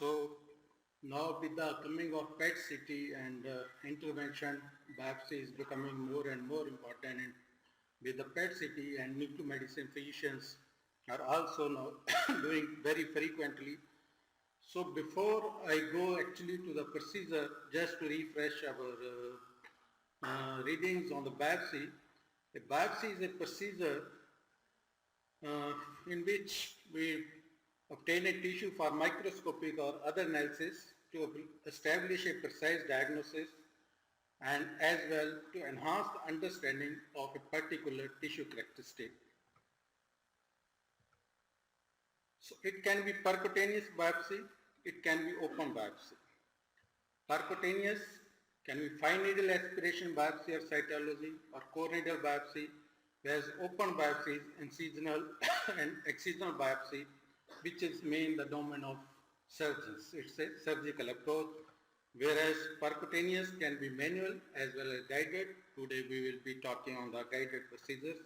So now with the coming of PET CT and intervention, biopsy is becoming more and more important. And with the PET CT and nuclear medicine physicians are also now doing very frequently. So before I go actually to the procedure, just to refresh our readings on the biopsy, a biopsy is a procedure uh, in which we obtain a tissue for microscopic or other analysis to establish a precise diagnosis and as well to enhance the understanding of a particular tissue characteristic. So it can be percutaneous biopsy, it can be open biopsy. Percutaneous can be fine needle aspiration biopsy or cytology or core needle biopsy, whereas open biopsy is incisional and excisional biopsy, which is main the domain of surgeons. It's a surgical approach, whereas percutaneous can be manual as well as guided. Today we will be talking on the guided procedures.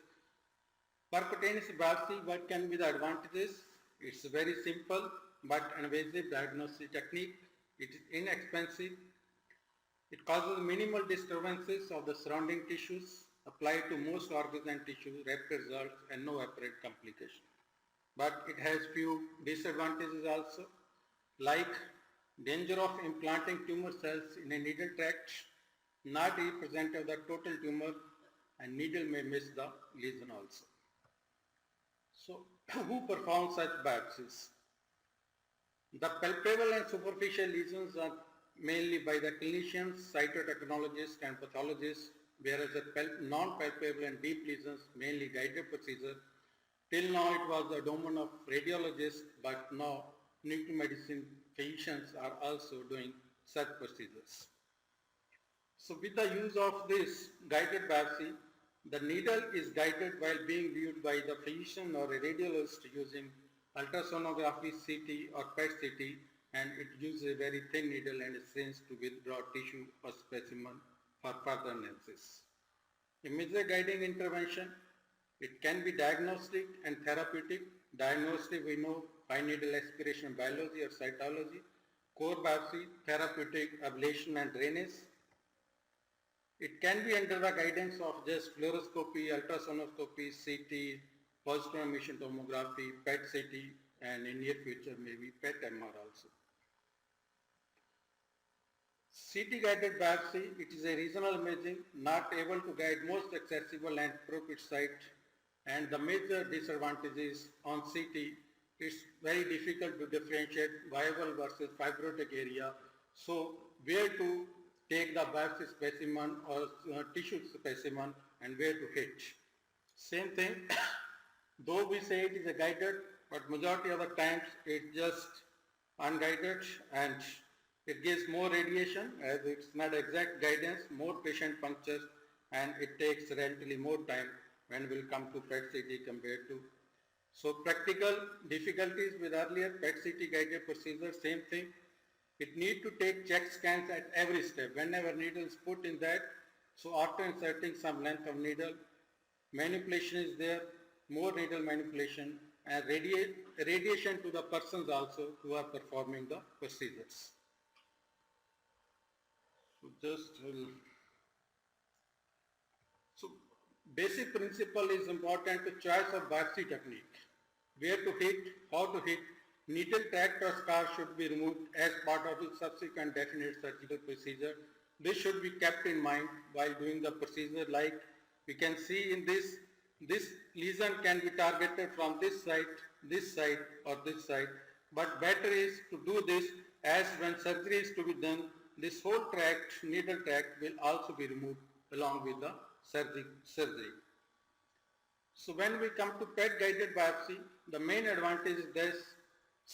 Percutaneous biopsy, what can be the advantages? It's a very simple but invasive diagnostic technique. It is inexpensive. It causes minimal disturbances of the surrounding tissues, applied to most organs and tissues, rapid results and no apparent complication. But it has few disadvantages also, like danger of implanting tumor cells in a needle tract, not representative of the total tumor, and needle may miss the lesion also. So who performs such biopsies? The palpable and superficial lesions are mainly by the clinicians, cytotechnologists and pathologists, whereas the non-palpable and deep lesions mainly guided procedure. Till now it was the domain of radiologists, but now nuclear medicine physicians are also doing such procedures. So with the use of this guided biopsy, the needle is guided while being viewed by the physician or a radiologist using ultrasonography, CT or PET CT, and it uses a very thin needle and a syringe to withdraw tissue or specimen for further analysis. Immediate guiding intervention, it can be diagnostic and therapeutic. Diagnostic, we know fine needle aspiration biology or cytology. Core biopsy, therapeutic, ablation and drainage. It can be under the guidance of just fluoroscopy, ultrasonography, CT, positive emission tomography, PET CT, and in near future maybe PET MR also. CT guided biopsy, it is a regional imaging, not able to guide most accessible and appropriate site, and the major disadvantages on CT, it's very difficult to differentiate viable versus fibrotic area. So where to take the biopsy specimen or tissue specimen and where to hit. Same thing, though we say it is a guided, but majority of the times it's just unguided and it gives more radiation as it's not exact guidance, more patient punctures, and it takes relatively more time when we'll come to PET CT compared to. So practical difficulties with earlier PET CT guided procedure, same thing. It need to take check scans at every step. Whenever needle is put in that, so after inserting some length of needle, manipulation is there, more needle manipulation, and radiation to the persons also who are performing the procedures. So basic principle is important to choice of biopsy technique. Where to hit, how to hit, needle tract or scar should be removed as part of the subsequent definite surgical procedure. This should be kept in mind while doing the procedure. Like we can see in this lesion can be targeted from this side or this side. But better is to do this as when surgery is to be done, this whole tract, needle tract will also be removed along with the surgery. So when we come to PET guided biopsy, the main advantage is this.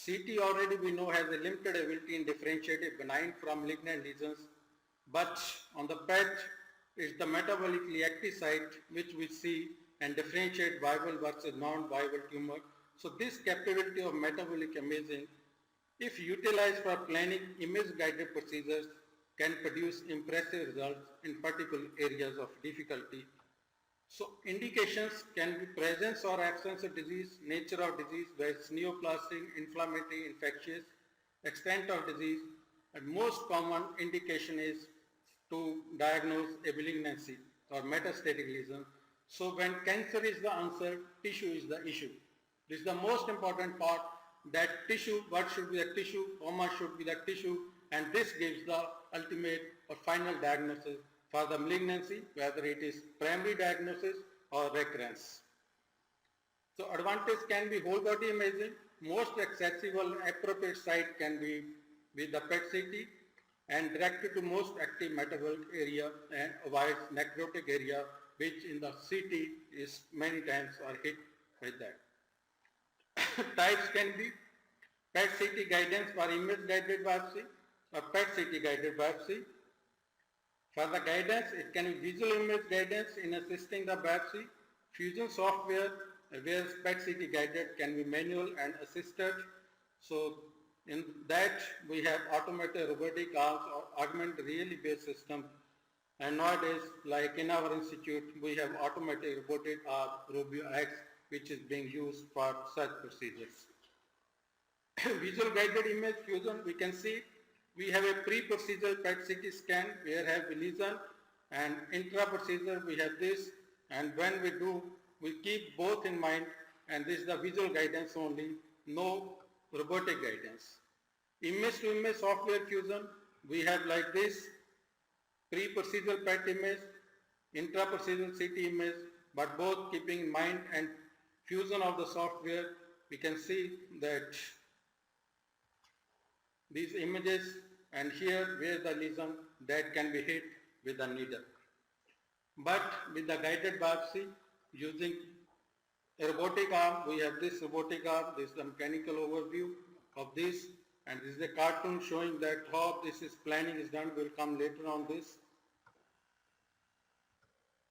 CT already we know has a limited ability in differentiating benign from malignant lesions, but on the PET is the metabolically active site which we see and differentiate viable versus non-viable tumor. So this capability of metabolic imaging, if utilized for planning image-guided procedures, can produce impressive results in particular areas of difficulty. So indications can be presence or absence of disease, nature of disease, where it's neoplastic, inflammatory, infectious, extent of disease, and most common indication is to diagnose a malignancy or metastatic lesion. So when cancer is the answer, tissue is the issue. This is the most important part, that tissue, what should be the tissue, how much should be the tissue, and this gives the ultimate or final diagnosis for the malignancy, whether it is primary diagnosis or recurrence. So advantage can be whole body imaging. Most accessible appropriate site can be with the PET CT and directed to most active metabolic area and avoids necrotic area, which in the CT is many times are hit with that. Types can be PET CT guidance for image guided biopsy or PET CT guided biopsy. For the guidance, it can be visual image guidance in assisting the biopsy, fusion software, whereas PET CT guided can be manual and assisted. So in that we have automated robotic arms or augmented reality based system. And nowadays, like in our institute, we have automated robotic arm RoboX, which is being used for such procedures. Visual guided image fusion, we can see we have a pre-procedural PET CT scan where have lesion, and intra-procedure we have this, and when we do, we keep both in mind, and this is the visual guidance only, no robotic guidance. Image to image software fusion, we have like this, pre-procedural PET image, intra-procedural CT image, but both keeping in mind and fusion of the software, we can see that these images and here where the lesion that can be hit with a needle. But with the guided biopsy using a robotic arm, we have this robotic arm, this is the mechanical overview of this, and this is a cartoon showing that how this is planning is done. We'll come later on this.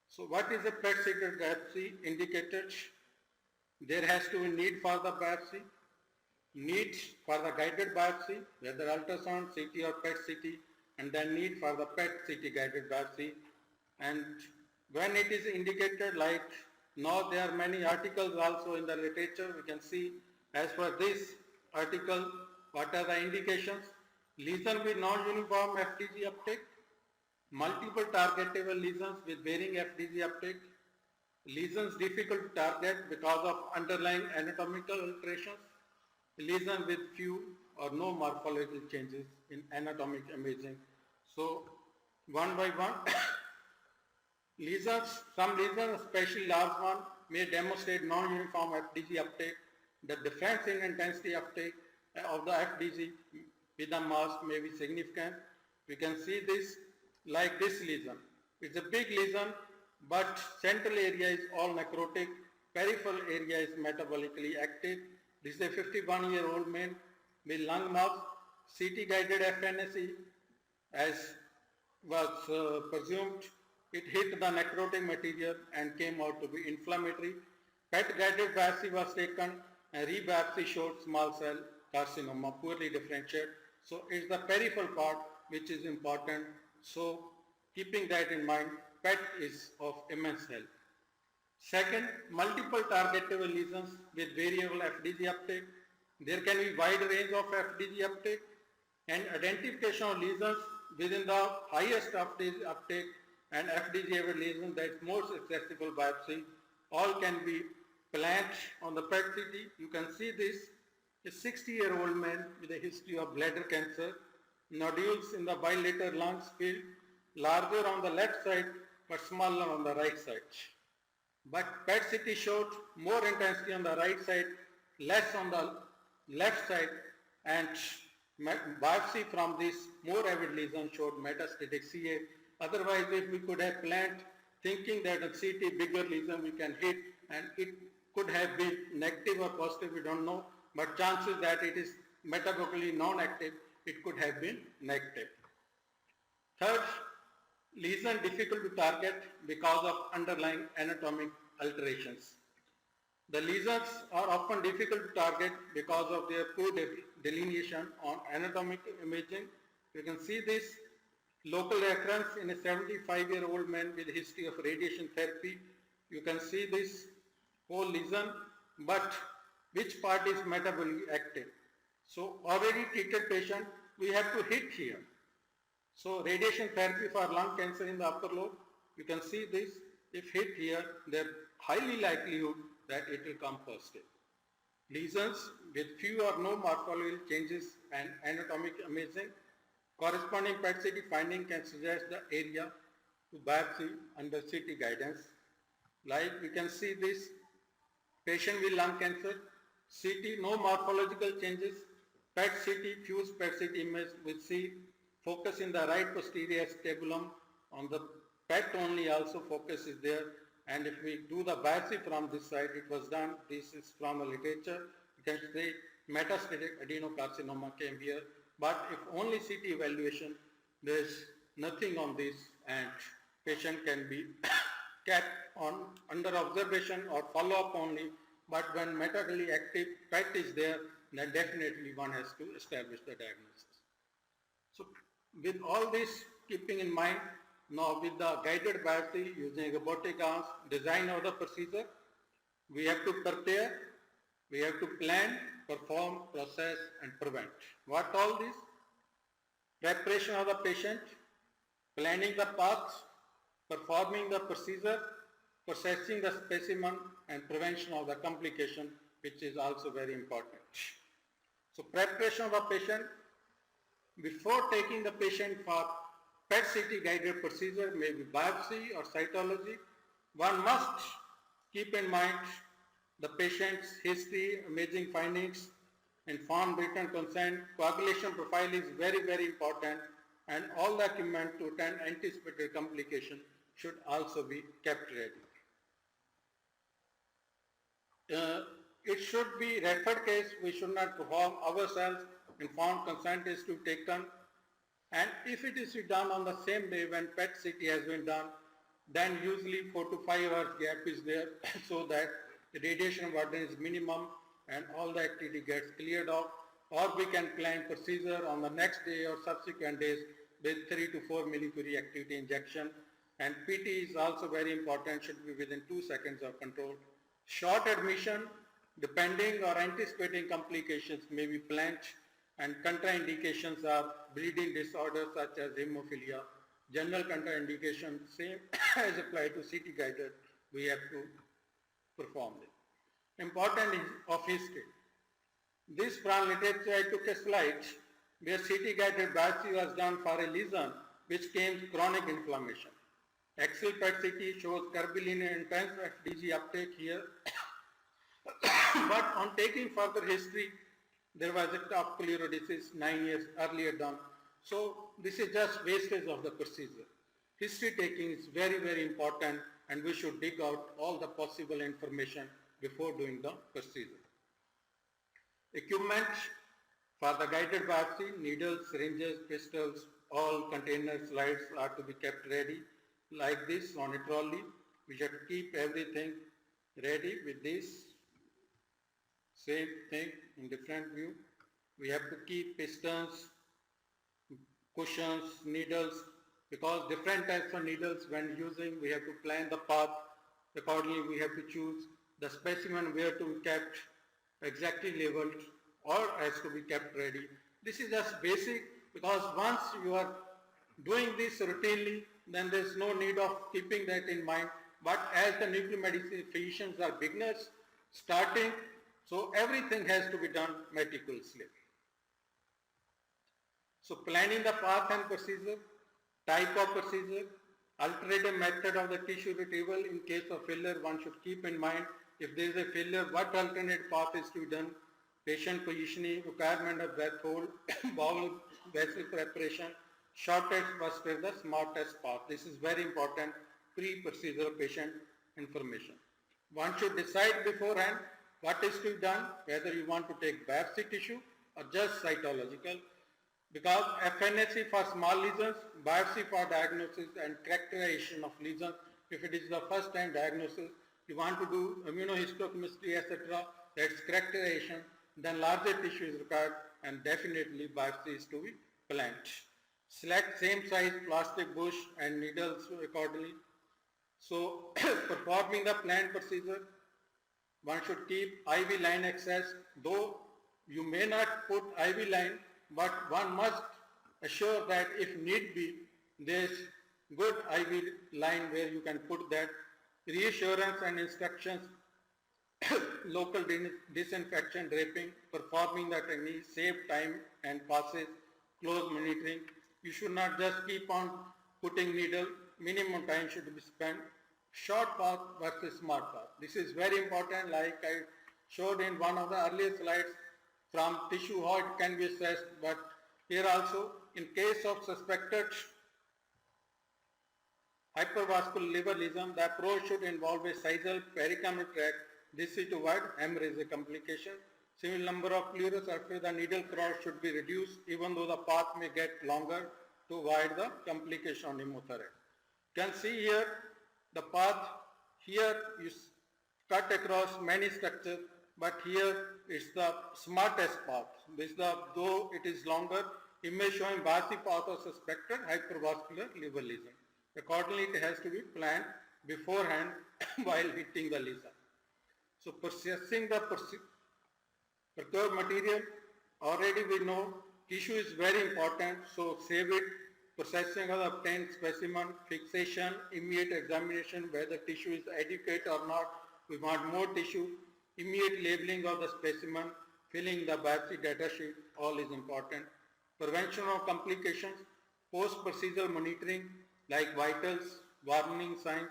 So what is a PET CT biopsy indicated? There has to be need for the biopsy, need for the guided biopsy, whether ultrasound, CT or PET CT, and then need for the PET CT guided biopsy. And when it is indicated, like now there are many articles also in the literature, we can see as per this article, what are the indications? Lesion with non-uniform FDG uptake, multiple targetable lesions with varying FDG uptake, lesions difficult to target because of underlying anatomical alterations, lesion with few or no morphological changes in anatomic imaging. So one by one, lesions, some lesions, especially large one, may demonstrate non-uniform FDG uptake. The difference in intensity uptake of the FDG with the mass may be significant. We can see this like this lesion. It's a big lesion, but central area is all necrotic, peripheral area is metabolically active. This is a 51-year-old man with lung mass, CT guided FNSE as was presumed. It hit the necrotic material and came out to be inflammatory. PET guided biopsy was taken and re-biopsy showed small cell carcinoma, poorly differentiated. So it's the peripheral part which is important. So keeping that in mind, PET is of immense help. Second, multiple targetable lesions with variable FDG uptake. There can be wide range of FDG uptake, and identification of lesions within the highest FDG uptake and FDG lesion that is most accessible biopsy, all can be planned on the PET CT. You can see this, a 60-year-old man with a history of bladder cancer, nodules in the bilateral lungs field, larger on the left side but smaller on the right side. But PET CT showed more intensity on the right side, less on the left side, and biopsy from this more avid lesion showed metastatic CA. Otherwise, if we could have planned thinking that a CT bigger lesion we can hit and it could have been negative or positive, we don't know, but chances that it is metabolically non-active, it could have been negative. Third, lesion difficult to target because of underlying anatomic alterations. The lesions are often difficult to target because of their poor delineation on anatomic imaging. You can see this local recurrence in a 75-year-old man with a history of radiation therapy. You can see this whole lesion, but which part is metabolically active? So already treated patient, we have to hit here. So radiation therapy for lung cancer in the upper lobe, you can see this, if hit here, there highly likelihood that it will come positive. Lesions with few or no morphological changes and anatomic imaging, corresponding PET CT finding can suggest the area to biopsy under CT guidance. Like we can see this patient with lung cancer, CT, no morphological changes, PET CT, fused PET CT image with C, focus in the right posterior scapulum, on the PET only also focus is there, and if we do the biopsy from this side, it was done, this is from the literature, you can say metastatic adenocarcinoma came here, but if only CT evaluation, there is nothing on this and patient can be kept on under observation or follow up only, but when metabolically active PET is there, then definitely one has to establish the diagnosis. So with all this keeping in mind, now with the guided biopsy using robotic arms, design of the procedure, we have to prepare, we have to plan, perform, process and prevent. What all this? Preparation of the patient, planning the path, performing the procedure, processing the specimen and prevention of the complication, which is also very important. So preparation of the patient, before taking the patient for PET CT guided procedure, maybe biopsy or cytology, one must keep in mind the patient's history, imaging findings, informed written consent, coagulation profile is very, very important, and all the equipment to attend anticipated complication should also be kept ready. It should be referred case, we should not perform ourselves, informed consent is to be taken, and if it is done on the same day when PET CT has been done, then usually 4 to 5 hours gap is there so that the radiation burden is minimum and all the activity gets cleared off, or we can plan procedure on the next day or subsequent days with 3 to 4 millicurie activity injection, and PT is also very important, should be within 2 seconds of control. Short admission, depending or anticipating complications may be planned, and contraindications are bleeding disorders such as hemophilia. General contraindication same as applied to CT guided, we have to perform it. Important is of history. This from literature I took a slide where CT guided biopsy was done for a lesion which came chronic inflammation. Axial PET CT shows curvilinear intense FDG uptake here. But on taking further history, there was a top chlorosis 9 years earlier done. So this is just wastage of the procedure. History taking is very, very important, and we should dig out all the possible information before doing the procedure. Equipment for the guided biopsy, needles, syringes, pistols, all containers, slides are to be kept ready like this on a trolley. We should keep everything ready with this. Same thing in different view. We have to keep pistons, cushions, needles, because different types of needles when using, we have to plan the path. Accordingly, we have to choose the specimen where to be kept exactly labeled or has to be kept ready. This is just basic, because once you are doing this routinely, then there is no need of keeping that in mind. But as the nuclear medicine physicians are beginners starting, so everything has to be done meticulously. So planning the path and procedure, type of procedure, alternative method of the tissue retrieval in case of failure, one should keep in mind if there is a failure, what alternate path is to be done, patient positioning, requirement of breath hold, bowel vessel preparation, shortest versus the smartest path. This is very important pre-procedural patient information. One should decide beforehand what is to be done, whether you want to take biopsy tissue or just cytological, because FNAC for small lesions, biopsy for diagnosis and characterization of lesions. If it is the first time diagnosis, you want to do immunohistochemistry, etc., that's characterization, then larger tissue is required and definitely biopsy is to be planned. Select same size plastic bush and needles accordingly. So performing the planned procedure, one should keep IV line access, though You may not put IV line, but one must assure that if need be, there is good IV line where you can put that. Reassurance and instructions, local disinfection, draping, performing the technique, save time and passes, close monitoring. You should not just keep on putting needle, minimum time should be spent. Short path versus smart path. This is very important, like I showed in one of the earlier slides from tissue how it can be assessed, but here also in case of suspected hypervascular liver lesion, the approach should involve a sizal pericameral tract. This is to avoid hemorrhage complication. Similar number of pleural surface, the needle cross should be reduced even though the path may get longer to avoid the complication on hemothorax. You can see here the path, here you cut across many structures, but here is the smartest path. This is the, though it is longer, image showing biopsy path of suspected hypervascular liver lesion. Accordingly, it has to be planned beforehand while hitting the lesion. So processing the procured material, already we know tissue is very important, so save it. Processing of the obtained specimen, fixation, immediate examination whether tissue is adequate or not. We want more tissue, immediate labeling of the specimen, filling the biopsy data sheet, all is important. Prevention of complications, post-procedural monitoring like vitals, warning signs.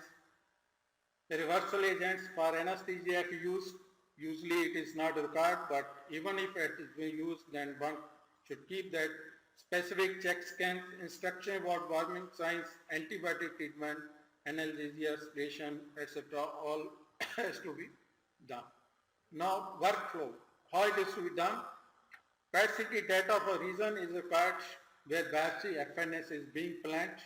The reversal agents for anesthesia use, usually it is not required, but even if it is being used, then one should keep that. Specific check scans, instruction about warning signs, antibiotic treatment, analgesia, sedation, etc. all has to be done. Now workflow, how it is to be done? PET CT data for reason is required where biopsy FNS is being planned.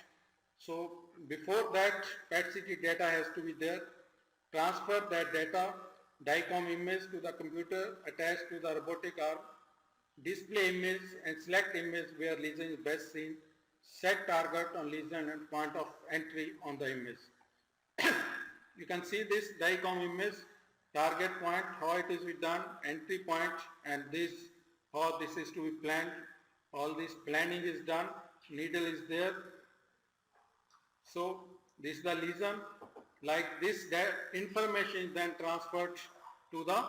So before that PET CT data has to be there. Transfer that data, DICOM image to the computer attached to the robotic arm. Display image and select image where lesion is best seen. Set target on lesion and point of entry on the image. You can see this DICOM image, target point, how it is to be done, entry point, and this, how this is to be planned. All this planning is done, needle is there. So this is the lesion, like this information is then transferred to the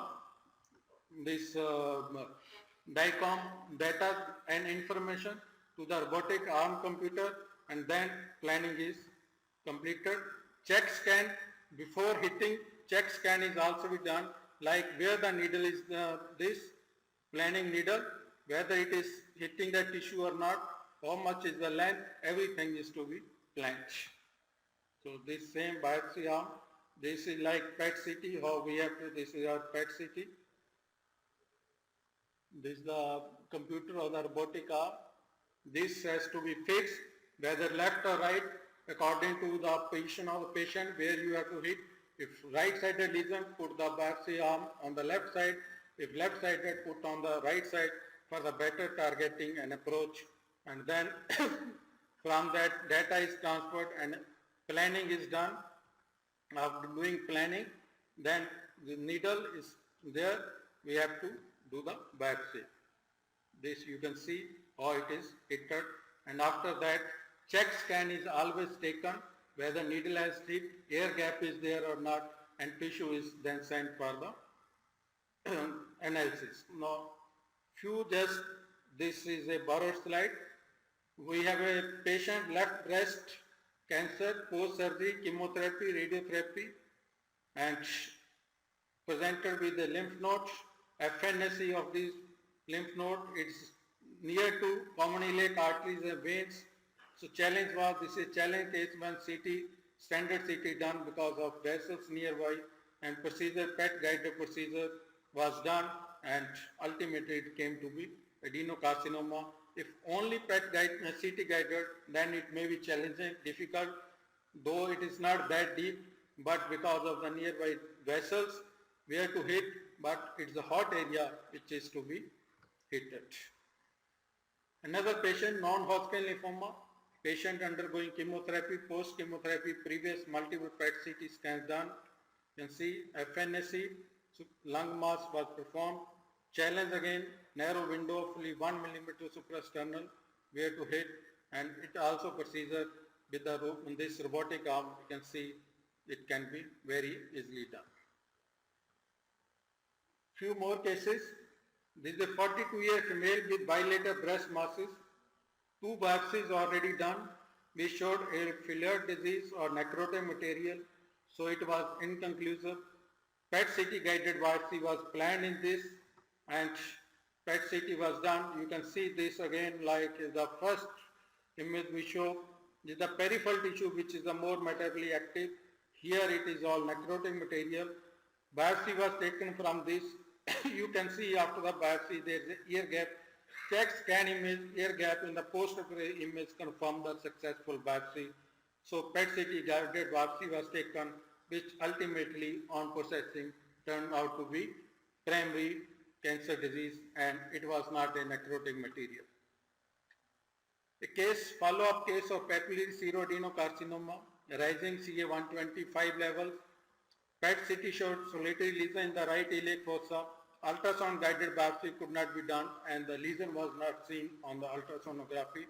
DICOM data and information to the robotic arm computer, and then planning is completed. Check scan, before hitting, check scan is also be done, like where the needle is, this planning needle, whether it is hitting the tissue or not, how much is the length, everything is to be planned. So this same biopsy arm, this is like PET CT, how we have to, this is our PET CT. This is the computer or the robotic arm. This has to be fixed, whether left or right, according to the position of the patient where you have to hit. If right-sided lesion, put the biopsy arm on the left side. If left-sided, put on the right side for the better targeting and approach. And then from that, data is transferred and planning is done. After doing planning, then the needle is there. We have to do the biopsy. This you can see how it is hit, and after that check scan is always taken whether needle has hit, air gap is there or not, and tissue is then sent for the analysis. Now this is a borrowed slide. We have a patient left breast cancer, post surgery, chemotherapy, radiotherapy, and presented with the lymph nodes. FNSE of this lymph node, it's near to common iliac arteries and veins. So challenge was, this is challenge case when CT, standard CT done because of vessels nearby, and procedure, PET guided procedure was done, and ultimately it came to be adenocarcinoma. If only PET CT guided, then it may be challenging, difficult, though it is not that deep, but because of the nearby vessels, where to hit, but it's a hot area which is to be hit. Another patient, non-Hodgkin lymphoma, patient undergoing chemotherapy, post-chemotherapy, previous multiple PET CT scans done. You can see FNSE, so lung mass was performed, Challenge again, narrow window of only 1 millimeter suprasternal where to hit, and it also procedure with this robotic arm. You can see it can be very easily done. Few more cases. This is a 42-year female with bilateral breast masses. 2 biopsies already done. We showed a filler disease or necrotic material, so it was inconclusive. PET CT guided biopsy was planned in this, and PET CT was done. You can see this again like the first image we show. This is the peripheral tissue which is the more materially active. Here it is all necrotic material. Biopsy was taken from this. You can see after the biopsy there is an ear gap. Check scan image, ear gap in the post-operative image confirm the successful biopsy. So PET CT guided biopsy was taken, which ultimately on processing turned out to be primary cancer disease, and it was not a necrotic material. A follow-up case of papillary seroadenocarcinoma, rising CA125 levels. PET CT showed solitary lesion in the right iliac fossa. Ultrasound guided biopsy could not be done, and the lesion was not seen on the ultrasonography.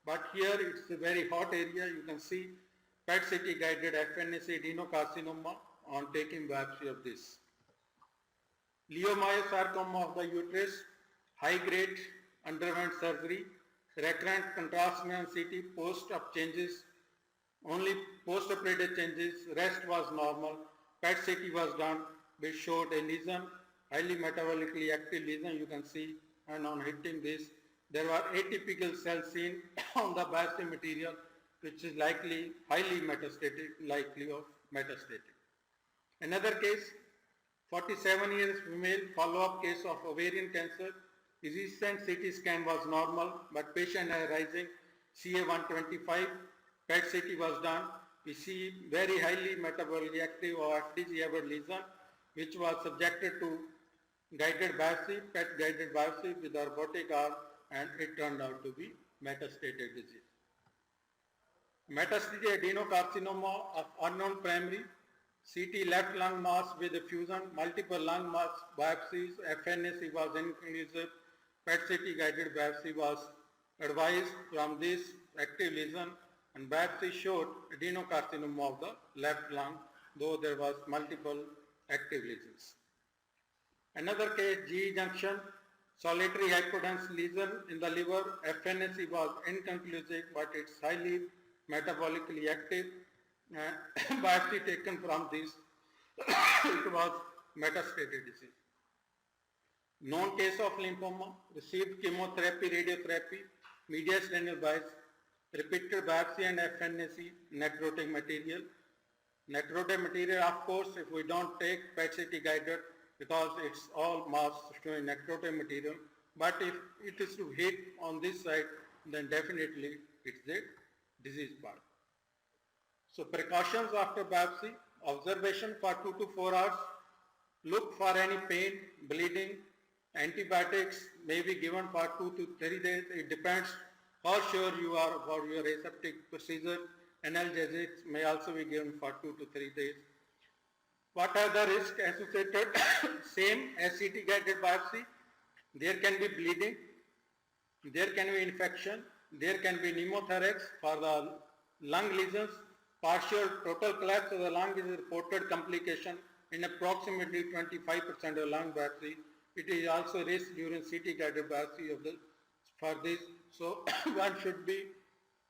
But here it's a very hot area. You can see PET CT guided FNAC adenocarcinoma on taking biopsy of this. Leiomyosarcoma of the uterus, high grade, underwent surgery, recurrent contrast CT, post-op changes, only post-operative changes, rest was normal. PET CT was done, which showed a lesion, highly metabolically active lesion, you can see, and on hitting this, there were atypical cells seen on the biopsy material, which is likely highly metastatic, likely of metastatic. Another case, 47 years female, follow-up case of ovarian cancer. Recent CT scan was normal, but patient had rising CA125. PET CT was done. We see very highly metabolically active or FDG-ever lesion, which was subjected to guided biopsy, PET guided biopsy with robotic arm, and it turned out to be metastatic disease. Metastatic adenocarcinoma of unknown primary, CT left lung mass with effusion, multiple lung mass biopsies, FNAC was inconclusive, PET CT guided biopsy was advised from this active lesion, and biopsy showed adenocarcinoma of the left lung, though there was multiple active lesions. Another case, GE junction, solitary hypodense lesion in the liver, FNAC was inconclusive, but it's highly metabolically active. Biopsy taken from this, it was metastatic disease. Known case of lymphoma, received chemotherapy, radiotherapy, medial renal biopsy, repeated biopsy and FNAC, necrotic material. Necrotic material, of course, if we don't take PET CT guided, because it's all mass showing necrotic material, but if it is to hit on this side, then definitely it's the disease part. So precautions after biopsy, observation for 2 to 4 hours, look for any pain, bleeding, antibiotics may be given for 2 to 3 days, it depends how sure you are about your aseptic procedure. Analgesics may also be given for 2 to 3 days. What are the risks associated? Same as CT guided biopsy. There can be bleeding, there can be infection, there can be pneumothorax for the lung lesions. Partial total collapse of the lung is a reported complication in approximately 25% of lung biopsy. It is also risk during CT guided biopsy for this. So one should be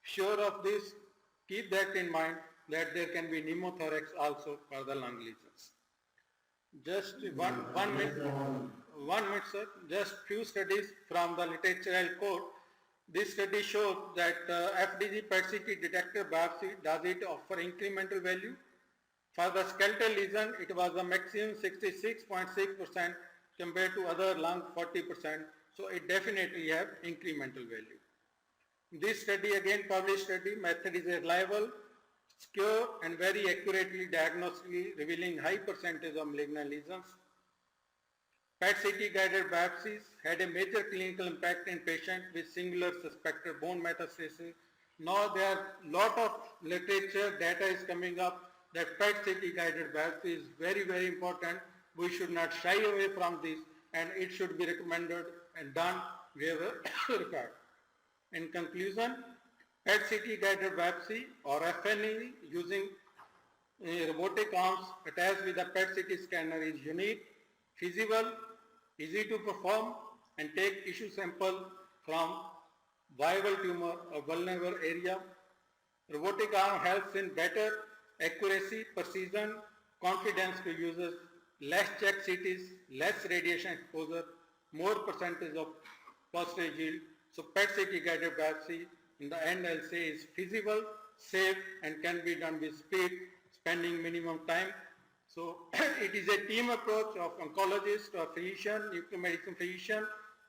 sure of this. Keep that in mind that there can be pneumothorax also for the lung lesions. Just one minute, sir. Just few studies from the literature I'll quote. This study shows that FDG PET CT detector biopsy, does it offer incremental value? For the skeletal lesion, it was a maximum 66.6% compared to other lung 40%. So it definitely have incremental value. This study, again published study, method is reliable, secure and very accurately diagnostically revealing high percentage of malignant lesions. PET CT guided biopsies had a major clinical impact in patients with singular suspected bone metastasis. Now there are lot of literature data is coming up that PET CT guided biopsy is very, very important. We should not shy away from this and it should be recommended and done wherever required. In conclusion, PET CT guided biopsy or FNE using robotic arms attached with a PET CT scanner is unique, feasible, easy to perform, and take tissue sample from viable tumor or vulnerable area. Robotic arm helps in better accuracy, precision, confidence to users, less check CTs, less radiation exposure, more percentage of positive yield. So PET CT guided biopsy in the end I'll say is feasible, safe, and can be done with speed, spending minimum time. So it is a team approach of oncologist or physician, nuclear medicine physician,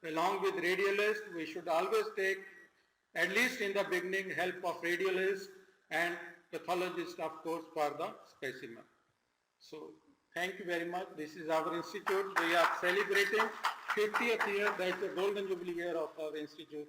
along with radiologist. We should always take, at least in the beginning, help of radiologist and pathologist, of course, for the specimen. So thank you very much. This is our institute. We are celebrating 50th year. That's the golden jubilee year of our institute.